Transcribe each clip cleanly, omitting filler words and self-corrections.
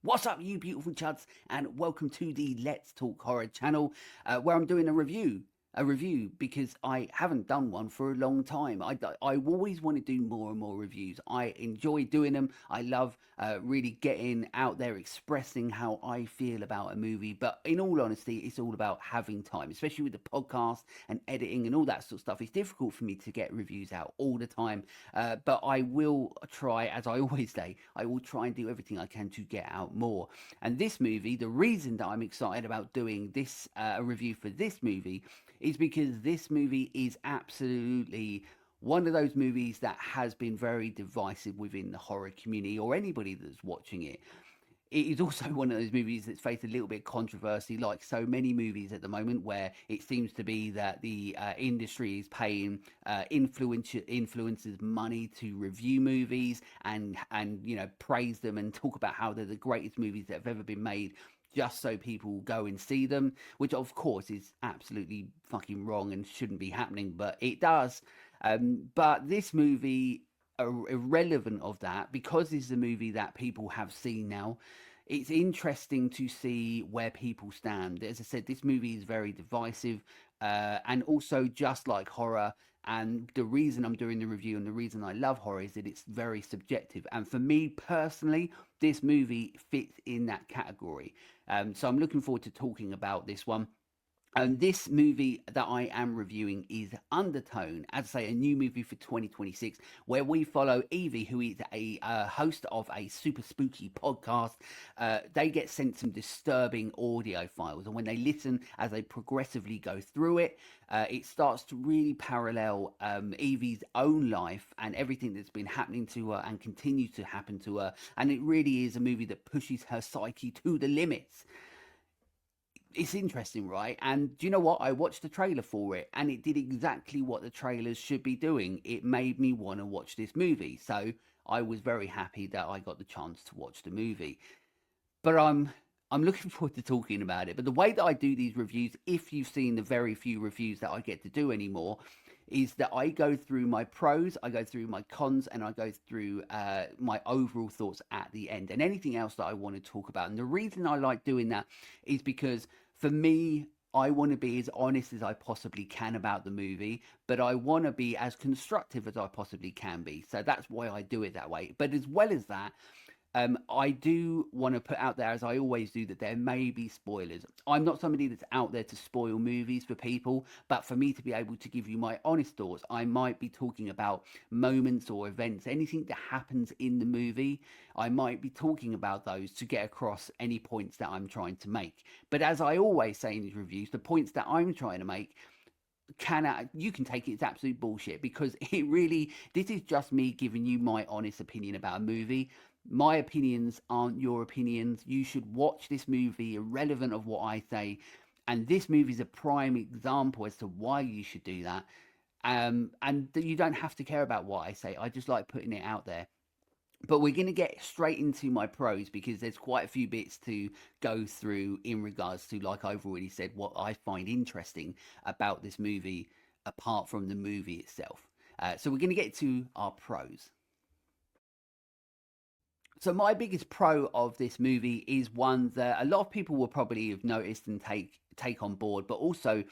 What's up, you beautiful chuds, and welcome to the Let's Talk Horror channel, where I'm doing a review. A review because I haven't done one for a long time. I always want to do more and more reviews. I enjoy doing them. I love really getting out there, expressing how I feel about a movie. But in all honesty, it's all about having time, especially with the podcast and editing and all that sort of stuff. It's difficult for me to get reviews out all the time. But I will try, as I always say, I will try and do everything I can to get out more. And this movie, the reason that I'm excited about doing this review for this movie is because this movie is absolutely one of those movies that has been very divisive within the horror community or anybody that's watching it. It is also one of those movies that's faced a little bit of controversy, like so many movies at the moment, where it seems to be that the industry is paying influencers money to review movies and praise them and talk about how they're the greatest movies that have ever been made, just so people go and see them, which of course is absolutely fucking wrong and shouldn't be happening, but it does. But this movie, irrelevant of that, because this is a movie that people have seen now, it's interesting to see where people stand. As I said, this movie is very divisive, and also just like horror. And the reason I'm doing the review and the reason I love horror is that it's very subjective. And for me personally, this movie fits in that category. So I'm looking forward to talking about this one. And this movie that I am reviewing is Undertone, as I say, a new movie for 2026, where we follow Evie, who is a host of a super spooky podcast. They get sent some disturbing audio files, and when they listen as they progressively go through it, it starts to really parallel Evie's own life and everything that's been happening to her and continues to happen to her. And it really is a movie that pushes her psyche to the limits. It's interesting, right? And do you know what? I watched the trailer for it, and it did exactly what the trailers should be doing. It made me want to watch this movie. So I was very happy that I got the chance to watch the movie. But I'm looking forward to talking about it. But the way that I do these reviews, if you've seen the very few reviews that I get to do anymore, is that I go through my pros, I go through my cons, and I go through my overall thoughts at the end, and anything else that I want to talk about. And the reason I like doing that is because for me, I want to be as honest as I possibly can about the movie, but I want to be as constructive as I possibly can be. So that's why I do it that way. But as well as that, I do want to put out there, as I always do, that there may be spoilers. I'm not somebody that's out there to spoil movies for people, but for me to be able to give you my honest thoughts, I might be talking about moments or events, anything that happens in the movie. I might be talking about those to get across any points that I'm trying to make. But as I always say in these reviews, the points that I'm trying to make you can take it as absolute bullshit, because this is just me giving you my honest opinion about a movie. My opinions aren't your opinions. You should watch this movie irrelevant of what I say, and this movie is a prime example as to why you should do that. And you don't have to care about what I say. I just like putting it out there. But we're going to get straight into my pros, because there's quite a few bits to go through in regards to, like I've already said, what I find interesting about this movie apart from the movie itself. So we're going to get to our pros. So my biggest pro of this movie is one that a lot of people will probably have noticed and take on board, but also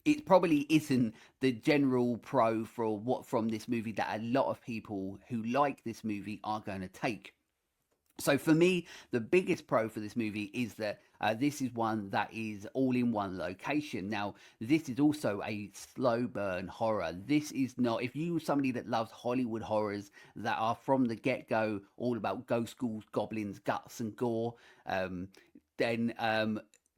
it probably isn't the general pro for what from this movie that a lot of people who like this movie are going to take. So for me, the biggest pro for this movie is that this is one that is all in one location. Now, this is also a slow burn horror. This is not, if you're somebody that loves Hollywood horrors that are from the get-go all about ghost ghouls, goblins, guts and gore, then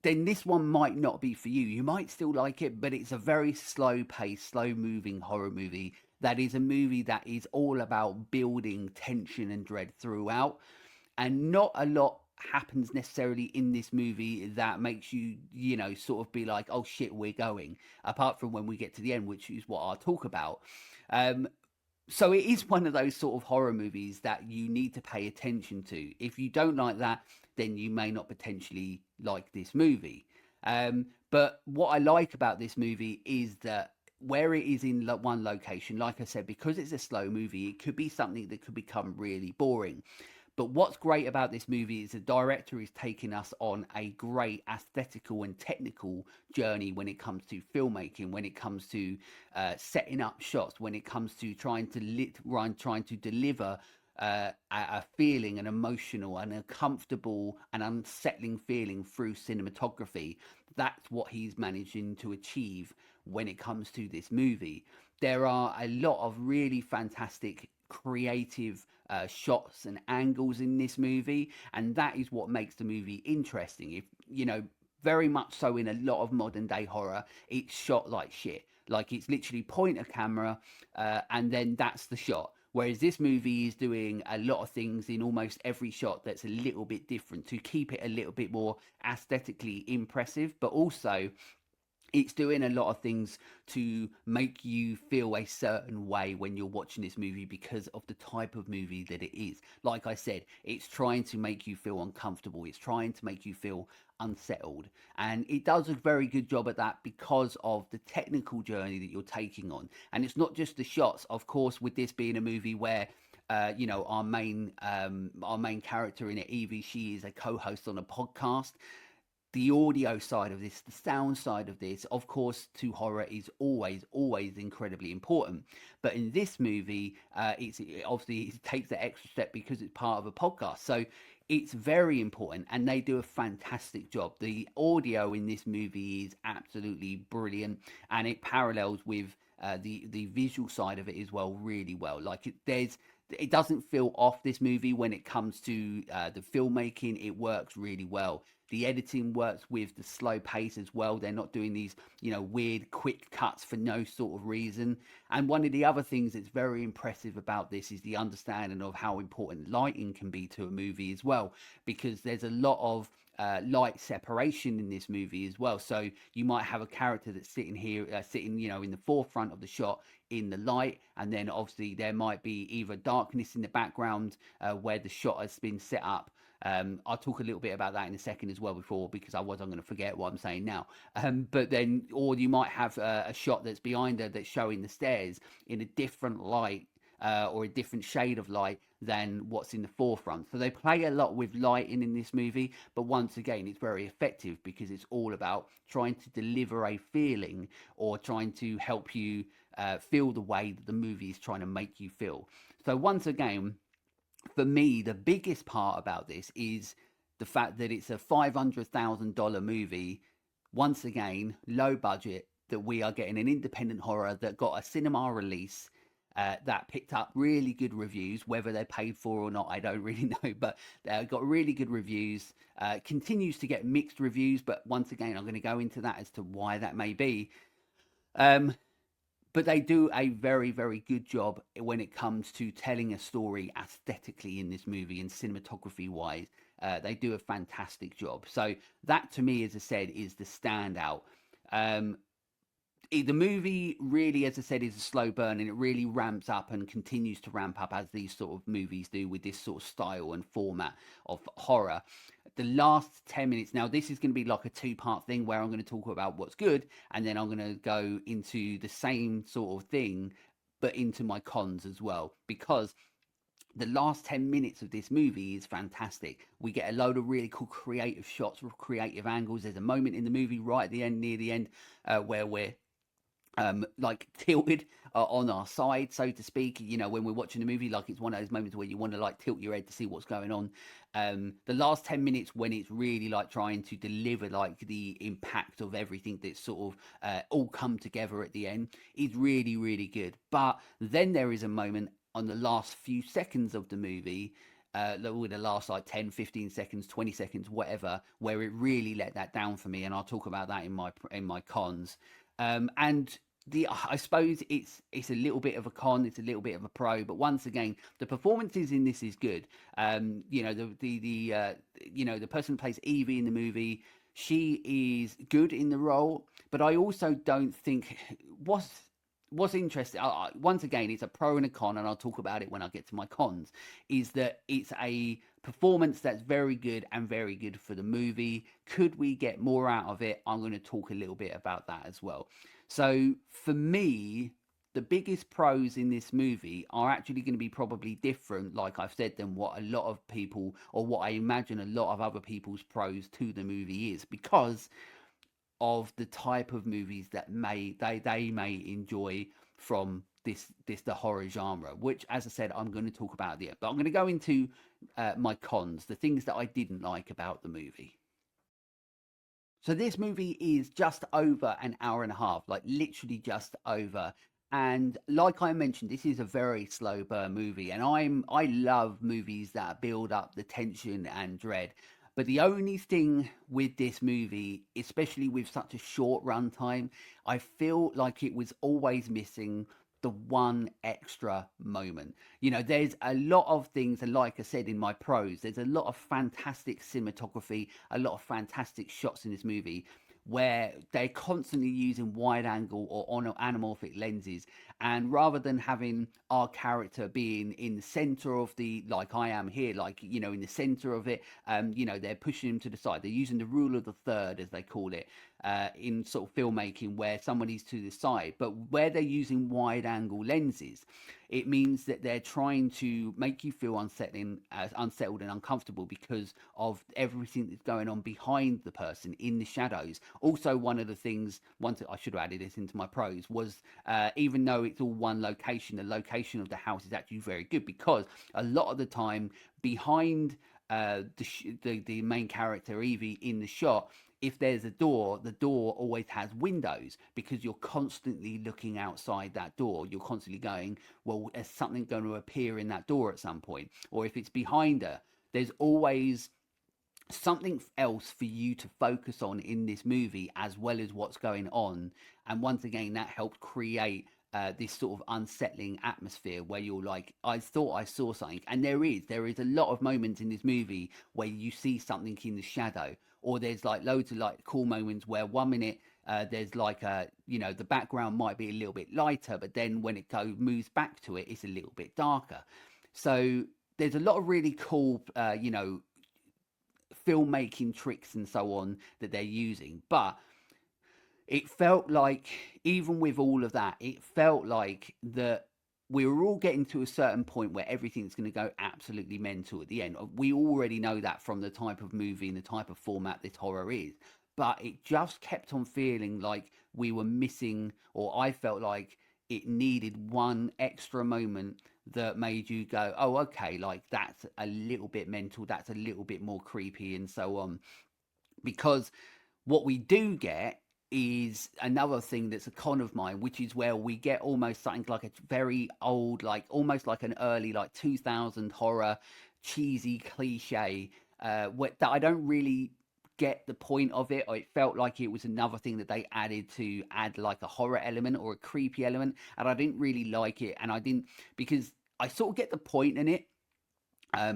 then this one might not be for you. You might still like it, but it's a very slow paced, slow moving horror movie. That is a movie that is all about building tension and dread throughout. And not a lot happens necessarily in this movie that makes you, sort of be like, oh shit, we're going. Apart from when we get to the end, which is what I'll talk about. So it is one of those sort of horror movies that you need to pay attention to. If you don't like that, then you may not potentially like this movie. But what I like about this movie is that where it is in one location, like I said, because it's a slow movie, it could be something that could become really boring. But what's great about this movie is the director is taking us on a great aesthetical and technical journey when it comes to filmmaking, when it comes to setting up shots, when it comes to trying to deliver a feeling, an emotional and a comfortable and unsettling feeling through cinematography. That's what he's managing to achieve when it comes to this movie. There are a lot of really fantastic creative shots and angles in this movie, and that is what makes the movie interesting. If you know, very much so in a lot of modern day horror, it's shot like shit. Like it's literally point a camera, and then that's the shot. Whereas this movie is doing a lot of things in almost every shot that's a little bit different to keep it a little bit more aesthetically impressive, but also it's doing a lot of things to make you feel a certain way when you're watching this movie because of the type of movie that it is. Like I said, it's trying to make you feel uncomfortable, it's trying to make you feel unsettled, and it does a very good job at that because of the technical journey that you're taking on. And it's not just the shots, of course, with this being a movie where our main character in it, Evie, she is a co-host on a podcast. The audio side of this, the sound side of this, of course, to horror is always incredibly important. But in this movie, obviously it takes the extra step because it's part of a podcast. So it's very important, and they do a fantastic job. The audio in this movie is absolutely brilliant, and it parallels with the visual side of it as well, really well. Like it doesn't feel off, this movie, when it comes to the filmmaking. It works really well. The editing works with the slow pace as well. They're not doing these, weird quick cuts for no sort of reason. And one of the other things that's very impressive about this is the understanding of how important lighting can be to a movie as well, because there's a lot of light separation in this movie as well. So you might have a character that's sitting, in the forefront of the shot in the light, and then obviously there might be either darkness in the background where the shot has been set up. I'll talk a little bit about that in a second as well, because I'm going to forget what I'm saying now. But then, or you might have a shot that's behind her that's showing the stairs in a different light, or a different shade of light than what's in the forefront. So they play a lot with lighting in this movie, but once again, it's very effective because it's all about trying to deliver a feeling, or trying to help you feel the way that the movie is trying to make you feel. So once again, for me, the biggest part about this is the fact that it's a $500,000 movie. Once again, low budget, that we are getting an independent horror that got a cinema release, that picked up really good reviews. Whether they're paid for or not, I don't really know, but got really good reviews. Continues to get mixed reviews, but once again, I'm going to go into that as to why that may be. Um, but they do a very, very good job when it comes to telling a story aesthetically in this movie, and cinematography wise. They do a fantastic job. So that, to me, as I said, is the standout. Um, the movie really, as I said, is a slow burn, and it really ramps up and continues to ramp up as these sort of movies do with this sort of style and format of horror. The last 10 minutes, now this is going to be like a two-part thing where I'm going to talk about what's good, and then I'm going to go into the same sort of thing but into my cons as well, because the last 10 minutes of this movie is fantastic. We get a load of really cool creative shots with creative angles. There's a moment in the movie right at the end, near the end, where we're like tilted on our side, so to speak. When we're watching the movie, like, it's one of those moments where you want to like tilt your head to see what's going on. The last 10 minutes, when it's really like trying to deliver like the impact of everything that's sort of all come together at the end, is really, really good. But then there is a moment on the last few seconds of the movie, with the last like 10, 15 seconds, 20 seconds, whatever, where it really let that down for me, and I'll talk about that in my cons. And I suppose it's a little bit of a con, it's a little bit of a pro, but once again, the performances in this is good. The person who plays Evie in the movie, she is good in the role, but I also don't think what's interesting. Once again, it's a pro and a con, and I'll talk about it when I get to my cons. Is that it's a performance that's very good and very good for the movie. Could we get more out of it? I'm going to talk a little bit about that as well. So for me, the biggest pros in this movie are actually going to be probably different, like I've said, than what a lot of people, or what I imagine a lot of other people's pros to the movie is, because of the type of movies that they may enjoy from this the horror genre, which, as I said, I'm going to talk about there. But I'm going to go into my cons, the things that I didn't like about the movie. So this movie is just over an hour and a half, like literally just over. And like I mentioned, this is a very slow burn movie, and I love movies that build up the tension and dread. But the only thing with this movie, especially with such a short runtime, I feel like it was always missing the one extra moment. There's a lot of things, and like I said in my pros, there's a lot of fantastic cinematography, a lot of fantastic shots in this movie where they're constantly using wide angle or on anamorphic lenses, and rather than having our character being in the center of the, like I am here, like in the center of it, they're pushing him to the side. They're using the rule of the third, as they call it, in sort of filmmaking, where somebody's to the side. But where they're using wide angle lenses, it means that they're trying to make you feel unsettled and uncomfortable because of everything that's going on behind the person in the shadows. Also, one of the things, once I should have added this into my pros, was even though it's all one location, the location of the house is actually very good, because a lot of the time behind the main character Evie in the shot, if there's a door, the door always has windows, because you're constantly looking outside that door. You're constantly going, well, is something going to appear in that door at some point? Or if it's behind her, there's always something else for you to focus on in this movie, as well as what's going on. And once again, that helped create this sort of unsettling atmosphere where you're like, I thought I saw something. And there is a lot of moments in this movie where you see something in the shadow, or there's like loads of like cool moments where 1 minute there's like the background might be a little bit lighter, but then when it moves back to it, it's a little bit darker. So there's a lot of really cool filmmaking tricks and so on that they're using. But it felt like, even with all of that, it felt like that we were all getting to a certain point where everything's going to go absolutely mental at the end. We already know that from the type of movie and the type of format this horror is. But it just kept on feeling like we were missing, or I felt like it needed one extra moment that made you go, oh, okay, like that's a little bit mental, that's a little bit more creepy, and so on. Because what we do get is another thing that's a con of mine, which is where we get almost something like a very old, like almost like an early, like 2000 horror, cheesy cliche, that I don't really get the point of it, or it felt like it was another thing that they added to add like a horror element or a creepy element, and I didn't really like it. And I didn't, because I sort of get the point in it,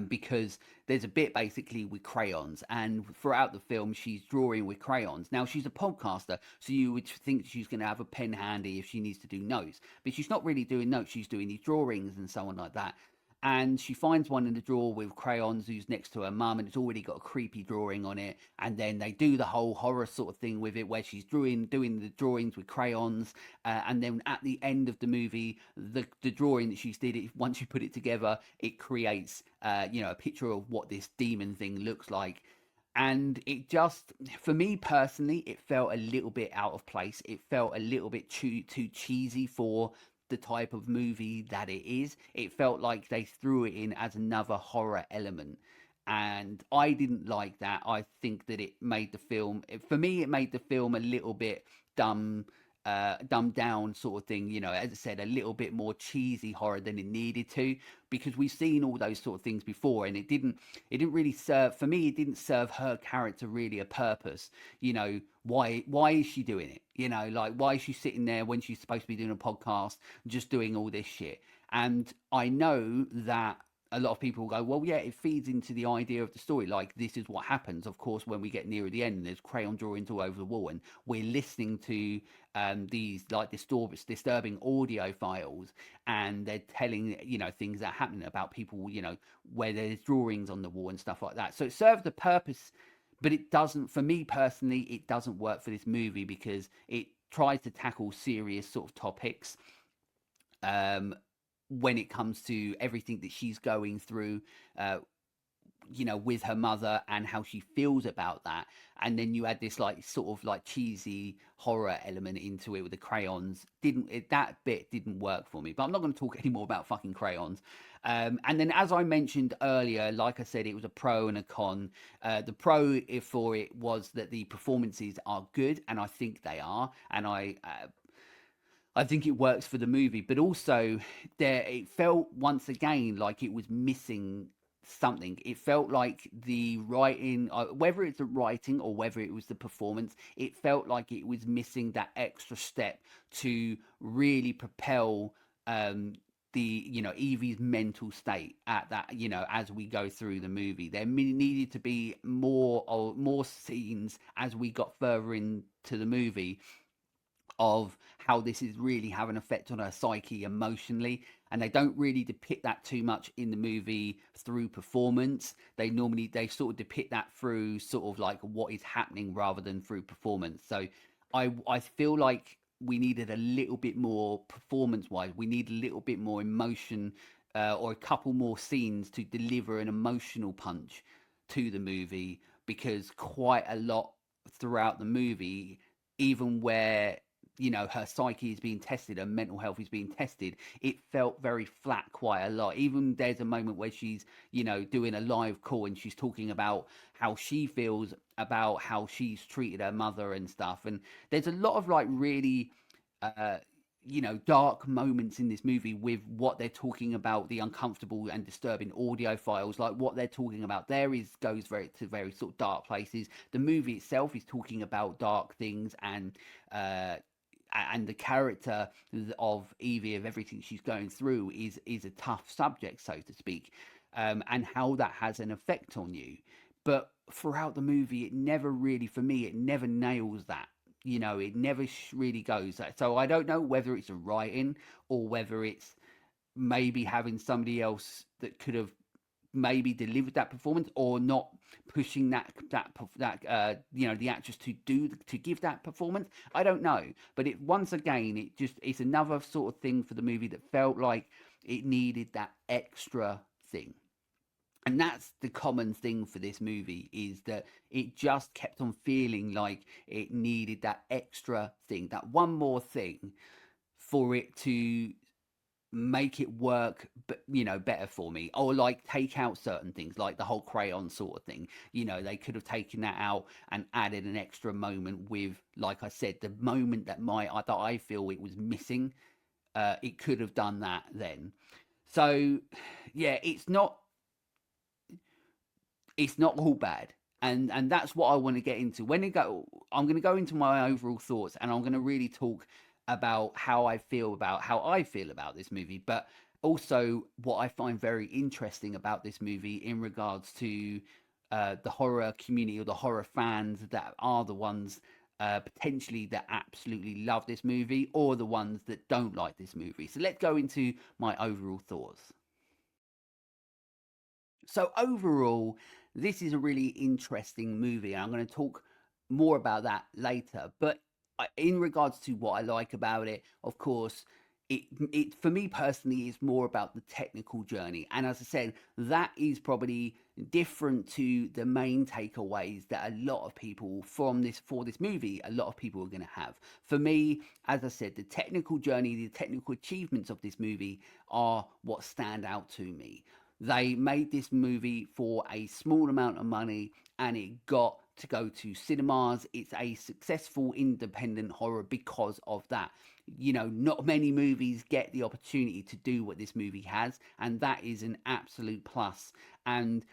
because there's a bit basically with crayons, and throughout the film she's drawing with crayons. Now, she's a podcaster, so you would think she's going to have a pen handy if she needs to do notes, but she's not really doing notes, she's doing these drawings and so on like that. And she finds one in the drawer with crayons who's next to her mum, and it's already got a creepy drawing on it. And then they do the whole horror sort of thing with it, where she's doing the drawings with crayons, and then at the end of the movie, the drawing that she's did, it, once you put it together, it creates a picture of what this demon thing looks like. And it just, for me personally, it felt a little bit out of place. It felt a little bit too cheesy for the type of movie that it is. It felt like they threw it in as another horror element. And I didn't like that. I think that it made the film, for me, it made the film a little bit dumb, dumbed down sort of thing. As I said, a little bit more cheesy horror than it needed to, because we've seen all those sort of things before, and it didn't really serve, for me, it didn't serve her character really a purpose. Why is she doing it? Like, why is she sitting there when she's supposed to be doing a podcast, just doing all this shit? And I know that a lot of people go, well, yeah, it feeds into the idea of the story. Like, this is what happens, of course, when we get nearer the end and there's crayon drawings all over the wall, and we're listening to these like disturbing audio files, and they're telling things that are happening about people, where there's drawings on the wall and stuff like that. So it serves the purpose, but it doesn't, for me personally, it doesn't work for this movie, because it tries to tackle serious sort of topics, um, when it comes to everything that she's going through, uh, with her mother and how she feels about that. And then you add this like sort of like cheesy horror element into it with the crayons. That bit didn't work for me. But I'm not going to talk anymore about fucking crayons. And then, as I mentioned earlier, like I said, it was a pro and a con. The pro for it was that the performances are good, and I think they are, and I think it works for the movie, but also there it felt once again like it was missing something. It felt like the writing, whether it's the writing or whether it was the performance, it felt like it was missing that extra step to really propel the Evie's mental state at that as we go through the movie. There needed to be more scenes as we got further into the movie of how this is really having an effect on her psyche emotionally, and they don't really depict that too much in the movie through performance. They sort of depict that through sort of like what is happening rather than through performance. So I feel like we needed a little bit more performance wise. We need a little bit more emotion, or a couple more scenes to deliver an emotional punch to the movie, because quite a lot throughout the movie, even where her psyche is being tested, her mental health is being tested, it felt very flat quite a lot. Even there's a moment where she's doing a live call and she's talking about how she feels about how she's treated her mother and stuff, and there's a lot of like really uh dark moments in this movie with what they're talking about, the uncomfortable and disturbing audio files. Like what they're talking about there is goes very sort of dark places. The movie itself is talking about dark things, uh and the character of Evie, of everything she's going through, is a tough subject, so to speak, and how that has an effect on you. But throughout the movie, it never really, for me, it never nails that. It never really goes that. So I don't know whether it's a writing or whether it's maybe having somebody else that could have maybe delivered that performance, or not pushing the actress to give that performance. I don't know, but it once again, it's another sort of thing for the movie that felt like it needed that extra thing. And that's the common thing for this movie, is that it just kept on feeling like it needed that extra thing, that one more thing, for it to make it work, but better for me, or like take out certain things like the whole crayon sort of thing. They could have taken that out and added an extra moment with, like I said, the moment that I feel it was missing. It could have done that then. So yeah, it's not all bad, and that's what I want to get into. I'm going to go into my overall thoughts, and I'm going to really talk about how I feel about this movie, but also what I find very interesting about this movie in regards to the horror community, or the horror fans that are the ones potentially that absolutely love this movie, or the ones that don't like this movie. So let's go into my overall thoughts. So overall, this is a really interesting movie, and I'm going to talk more about that later. But in regards to what I like about it, of course, it for me personally is more about the technical journey. And as I said, that is probably different to the main takeaways that a lot of people for this movie, a lot of people are going to have. For me, as I said, the technical journey, the technical achievements of this movie are what stand out to me. They made this movie for a small amount of money, and it got to go to cinemas. It's a successful independent horror because of that. Not many movies get the opportunity to do what this movie has, and that is an absolute plus. And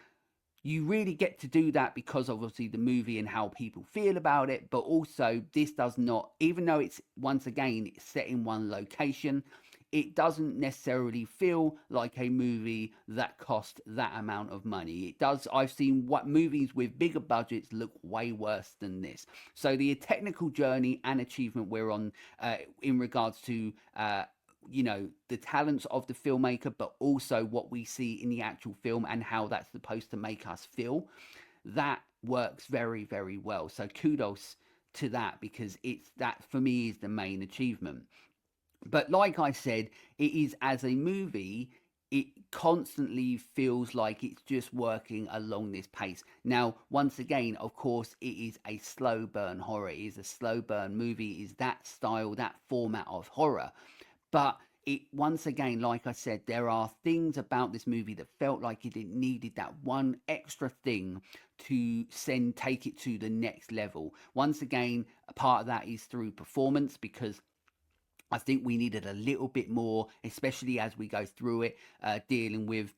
you really get to do that because of obviously the movie and how people feel about it, but also this does not, even though it's once again it's set in one location, it doesn't necessarily feel like a movie that cost that amount of money. It does. I've seen what movies with bigger budgets look way worse than this. So the technical journey and achievement we're on, in regards to the talents of the filmmaker, but also what we see in the actual film and how that's supposed to make us feel, that works very, very well. So kudos to that, because it's that for me is the main achievement. But like I said, it is as a movie, it constantly feels like it's just working along this pace. Now, once again, of course, it is a slow burn horror. It is a slow burn movie. It is that style, that format of horror. But it, once again, like I said, there are things about this movie that felt like it needed that one extra thing to send take it to the next level. Once again, a part of that is through performance, because I think we needed a little bit more, especially as we go through it, dealing with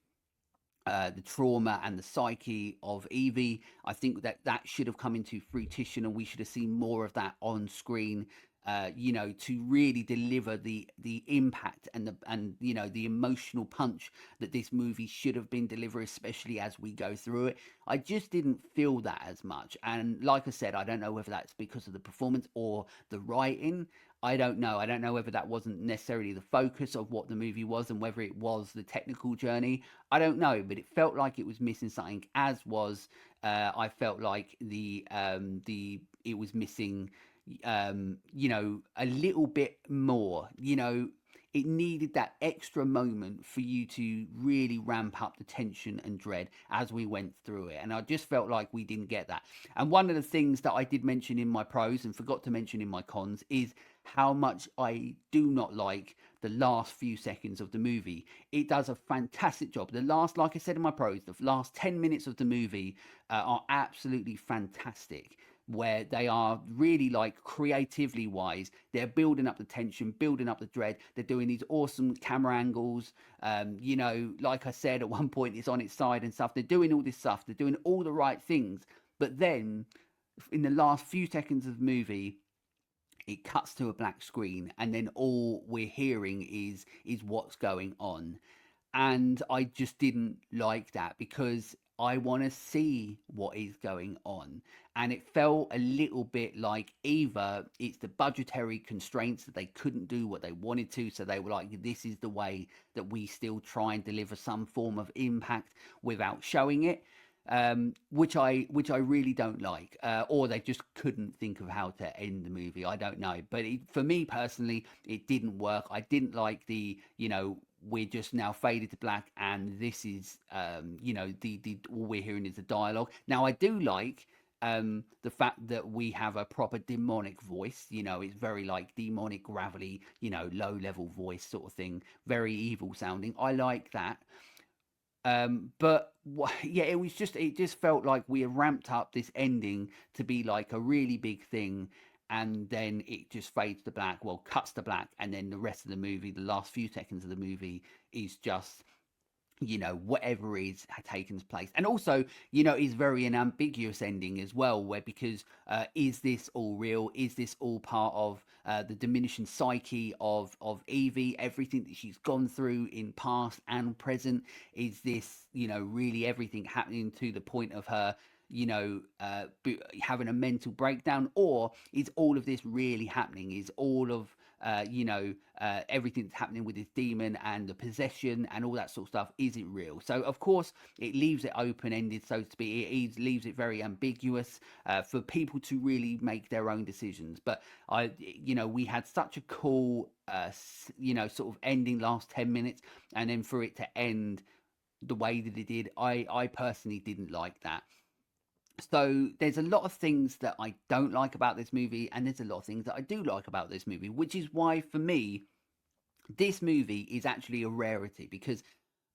the trauma and the psyche of Evie. I think that that should have come into fruition, and we should have seen more of that on screen. To really deliver the impact and the emotional punch that this movie should have been delivered, especially as we go through it. I just didn't feel that as much, and like I said, I don't know whether that's because of the performance or the writing. I don't know. I don't know whether that wasn't necessarily the focus of what the movie was, and whether it was the technical journey. I don't know, but it felt like it was missing something. As was, I felt like the it was missing, a little bit more. It needed that extra moment for you to really ramp up the tension and dread as we went through it. And I just felt like we didn't get that. And one of the things that I did mention in my pros and forgot to mention in my cons is how much I do not like the last few seconds of the movie. It does a fantastic job. The last, like I said in my pros, the last 10 minutes of the movie are absolutely fantastic, where they are really, like, creatively wise, they're building up the tension, building up the dread. They're doing these awesome camera angles. Like I said, at one point it's on its side and stuff. They're doing all this stuff. They're doing all the right things. But then in the last few seconds of the movie, it cuts to a black screen, and then all we're hearing is what's going on. And I just didn't like that, because I want to see what is going on. And it felt a little bit like either it's the budgetary constraints that they couldn't do what they wanted to, so they were like, this is the way that we still try and deliver some form of impact without showing it, which I really don't like, or they just couldn't think of how to end the movie. I don't know, but for me personally, it didn't work. I didn't like we're just now faded to black, and this is the all we're hearing is the dialogue. Now I do like the fact that we have a proper demonic voice. It's very like demonic, gravelly, low level voice sort of thing, very evil sounding. I like that. But yeah, it just felt like we had ramped up this ending to be like a really big thing, and then it just fades to black, well, cuts to black, and then the rest of the movie, the last few seconds of the movie, is just whatever is taken place. And also, is very an ambiguous ending as well, where, because is this all real, is this all part of the diminishing psyche of Evie, everything that she's gone through in past and present? Is this really everything happening to the point of her having a mental breakdown, or is all of this really happening? Is all of everything that's happening with this demon and the possession and all that sort of stuff, is it real? So of course it leaves it open-ended, so to speak. Leaves it very ambiguous for people to really make their own decisions. But we had such a cool sort of ending, last 10 minutes, and then for it to end the way that it did, I personally didn't like that. So there's a lot of things that I don't like about this movie, and there's a lot of things that I do like about this movie, which is why for me this movie is actually a rarity. Because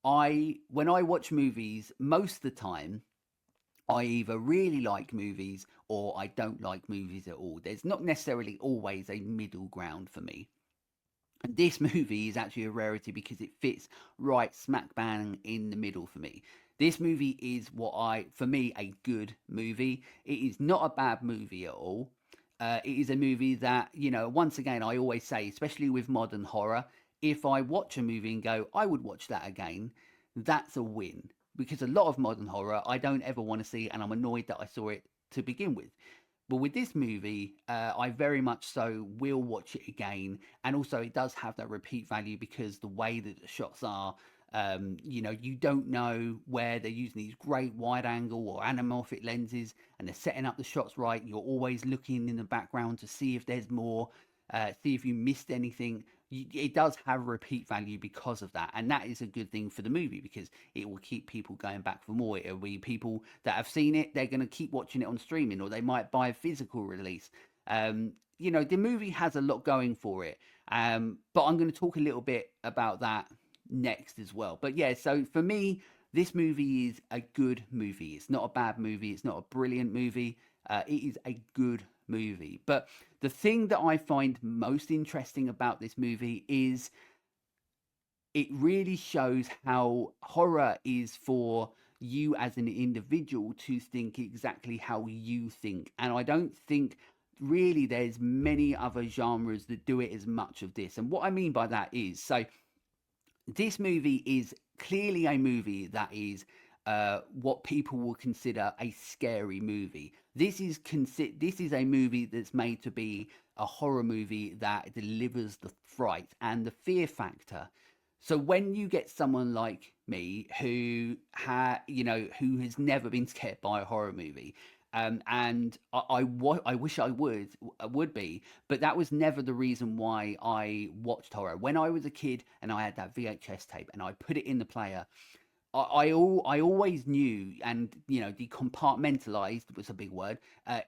when I watch movies, most of the time I either really like movies or I don't like movies at all. There's not necessarily always a middle ground for me. And this movie is actually a rarity because it fits right smack bang in the middle for me. This movie is for me, a good movie. It is not a bad movie at all. It is a movie that, once again, I always say, especially with modern horror, if I watch a movie and go, I would watch that again, that's a win. Because a lot of modern horror I don't ever want to see, and I'm annoyed that I saw it to begin with. But with this movie, I very much so will watch it again. And also it does have that repeat value, because the way that the shots are, you don't know where they're using these great wide angle or anamorphic lenses, and they're setting up the shots right. You're always looking in the background to see if there's more, see if you missed anything. it does have repeat value because of that, and that is a good thing for the movie because it will keep people going back for more. It'll be people that have seen it, they're going to keep watching it on streaming, or they might buy a physical release. The movie has a lot going for it, but I'm going to talk a little bit about that next as well. But yeah, so for me, this movie is a good movie. It's not a bad movie. It's not a brilliant movie. It is a good movie. But the thing that I find most interesting about this movie is it really shows how horror is for you as an individual to think exactly how you think. And I don't think really there's many other genres that do it as much of this. And what I mean by that is, so this movie is clearly a movie that is what people will consider a scary movie. This is a movie that's made to be a horror movie that delivers the fright and the fear factor. So when you get someone like me who has never been scared by a horror movie, and I wish I would be, but that was never the reason why I watched horror. When I was a kid and I had that VHS tape and I put it in the player, I always knew, and decompartmentalized was a big word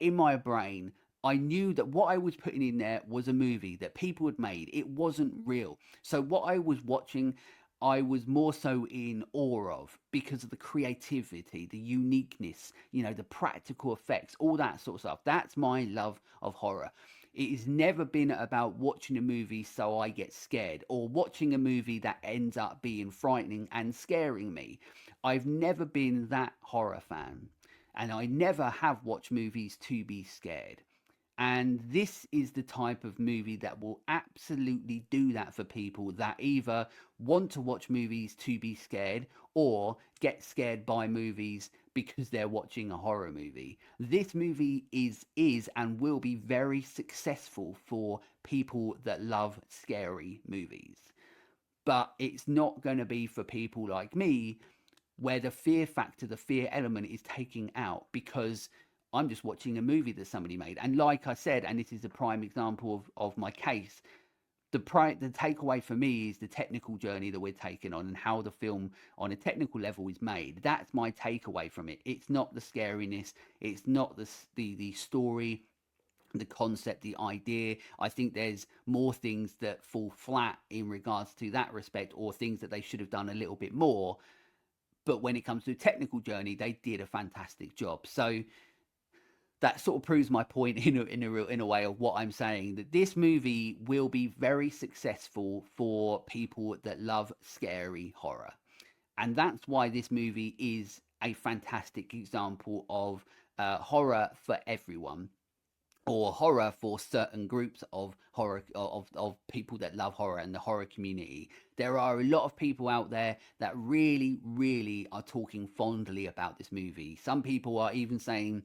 in my brain. I knew that what I was putting in there was a movie that people had made. It wasn't real. So what I was watching, I was more so in awe of because of the creativity, the uniqueness, the practical effects, all that sort of stuff. That's my love of horror. It has never been about watching a movie so I get scared or watching a movie that ends up being frightening and scaring me. I've never been that horror fan, and I never have watched movies to be scared. And this is the type of movie that will absolutely do that for people that either want to watch movies to be scared or get scared by movies because they're watching a horror movie. This movie is and will be very successful for people that love scary movies. But it's not going to be for people like me where the fear factor, the fear element is taking out because I'm just watching a movie that somebody made. And like I said, and this is a prime example of my case, the takeaway for me is the technical journey that we're taking on and how the film on a technical level is made. That's my takeaway from it. It's not the scariness. It's not the story, the concept, the idea. I think there's more things that fall flat in regards to that respect, or things that they should have done a little bit more. But when it comes to technical journey, they did a fantastic job. So that sort of proves my point in a way of what I'm saying, that this movie will be very successful for people that love scary horror. And that's why this movie is a fantastic example of horror for everyone, or horror for certain groups of horror, of people that love horror and the horror community. There are a lot of people out there that really, really are talking fondly about this movie. Some people are even saying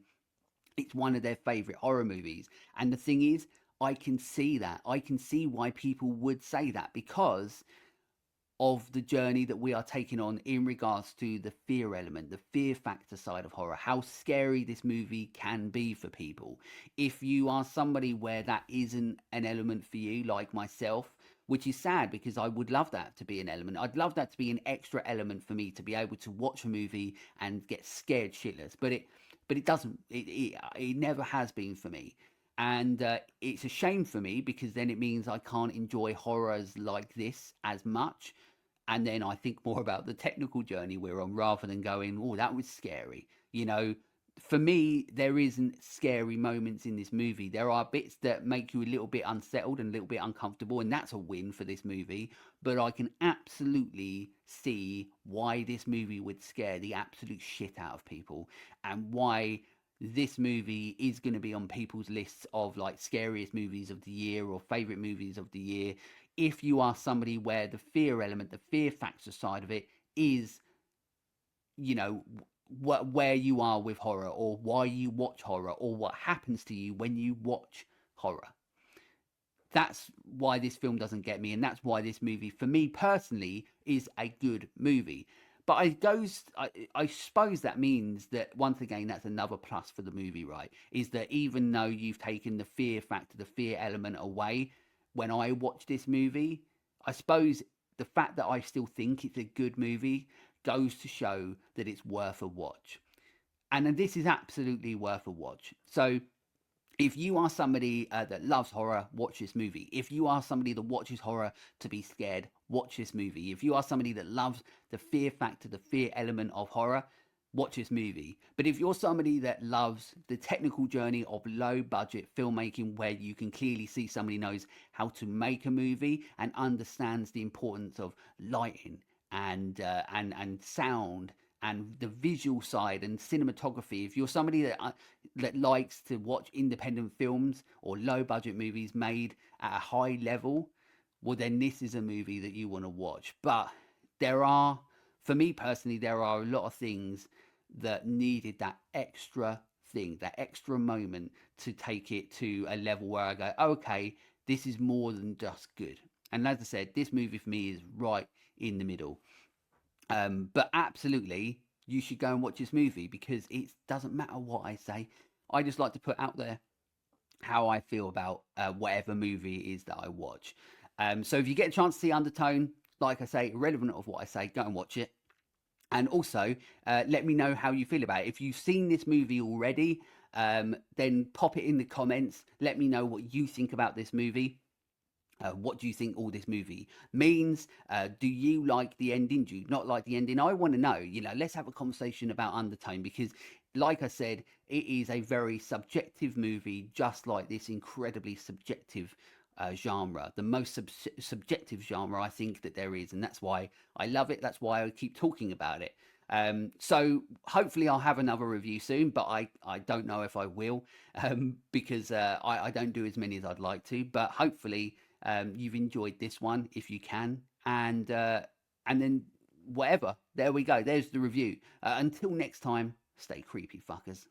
it's one of their favorite horror movies. And the thing is, I can see that. I can see why people would say that because of the journey that we are taking on in regards to the fear element, the fear factor side of horror, how scary this movie can be for people. If you are somebody where that isn't an element for you, like myself, which is sad because I would love that to be an element. I'd love that to be an extra element for me to be able to watch a movie and get scared shitless. But it doesn't. It never has been for me. And it's a shame for me because then it means I can't enjoy horrors like this as much. And then I think more about the technical journey we're on rather than going, oh, that was scary. For me, there isn't scary moments in this movie. There are bits that make you a little bit unsettled and a little bit uncomfortable, and that's a win for this movie. But I can absolutely see why this movie would scare the absolute shit out of people, and why this movie is going to be on people's lists of like scariest movies of the year or favorite movies of the year. If you are somebody where the fear element, the fear factor side of it is, you know, where you are with horror, or why you watch horror, or what happens to you when you watch horror. That's why this film doesn't get me, and that's why this movie, for me personally, is a good movie. But I suppose that means that once again, that's another plus for the movie, right? Is that even though you've taken the fear factor, the fear element away, when I watch this movie, I suppose the fact that I still think it's a good movie goes to show that it's worth a watch. And then this is absolutely worth a watch. So if you are somebody that loves horror, watch this movie. If you are somebody that watches horror to be scared, watch this movie. If you are somebody that loves the fear factor, the fear element of horror, watch this movie. But if you're somebody that loves the technical journey of low budget filmmaking, where you can clearly see somebody knows how to make a movie and understands the importance of lighting and sound and the visual side and cinematography, if you're somebody that likes to watch independent films or low budget movies made at a high level, well, then this is a movie that you want to watch. But there are, for me personally, there are a lot of things that needed that extra thing, that extra moment to take it to a level where I go, okay, this is more than just good. And as I said, this movie for me is right in the middle. But absolutely, you should go and watch this movie because it doesn't matter what I say. I just like to put out there how I feel about whatever movie it is that I watch. So if you get a chance to see Undertone, like I say, irrelevant of what I say, go and watch it. And also, let me know how you feel about it. If you've seen this movie already, then pop it in the comments. Let me know what you think about this movie. What do you think all this movie means? Do you like the ending? Do you not like the ending? I want to know. Let's have a conversation about Undertone because, like I said, it is a very subjective movie, just like this incredibly subjective genre, the most subjective genre I think that there is, and that's why I love it. That's why I keep talking about it. So hopefully I'll have another review soon, but I don't know if I will because I don't do as many as I'd like to. But hopefully you've enjoyed this one if you can, and then whatever. There we go. There's the review. Until next time, stay creepy, fuckers.